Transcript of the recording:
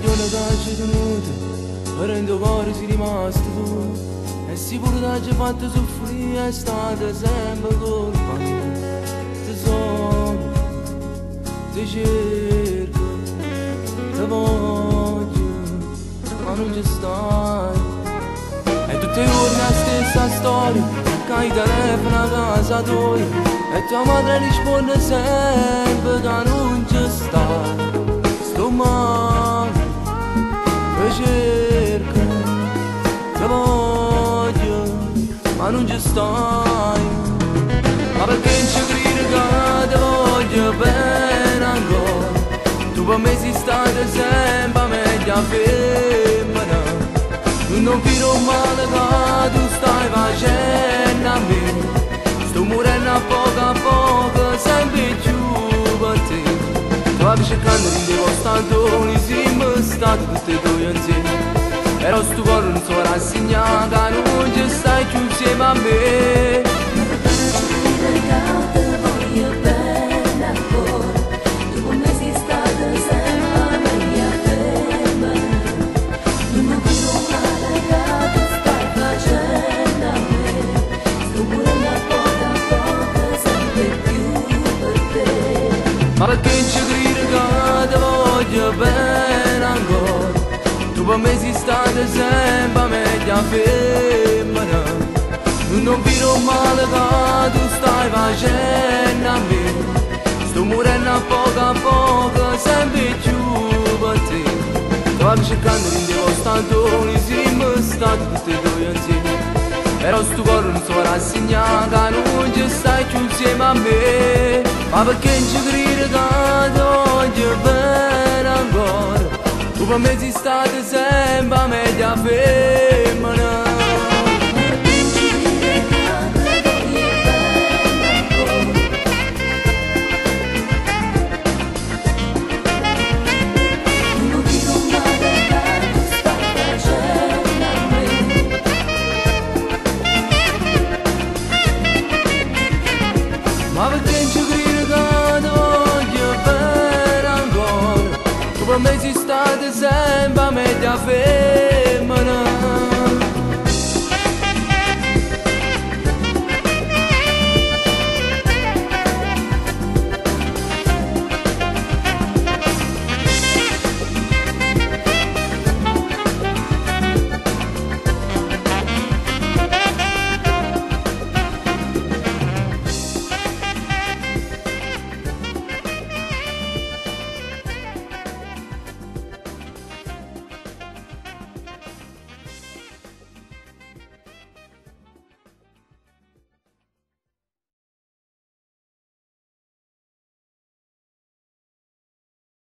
giorno che ci tenuto, ora in tuo cuore sei rimasto tu. E sicuro che ci hai fatto soffrire, è stata sempre colpa mia. Ti sogno, ti cerco, ti voglio, ma non ci stai. E tutti i giorni la stessa storia, che il telefono a casa tua, e tua madre risponde sempre che non ci stai. Sto male, ti cerco, ti voglio, ma non ci stai. Ma perché non ci credi che ti voglio bene ancora? Tu per me sei stata sempre meglio femmina. Non vedo male che tu stai facendo a me. Sto morendo a poco, sempre più per te. Tu vai cercando in dei postantoni, siamo stati tutti e due insieme. Però sto cuore non so rassegnato, non ci stai più insieme a me. Ma perché non ci credi che ti voglio bene ancora? Tu per me sei stata sempre meglio femmina. Non vedo male che tu stai facendo a me. Sto morendo a poco, sempre più per te. Tu vai cercando in dei postantoni, siamo stati tutti e due insieme. Però sto cuore non so rassegnato, non ci stai più insieme a me. Ma perché non ci credi che ti voglio bene ancora? Tu per me sei stata sempre meglio femmina. Ma perché non ci credi che ti voglio bene ancora? Tu per me sei stata sempre meglio femmina.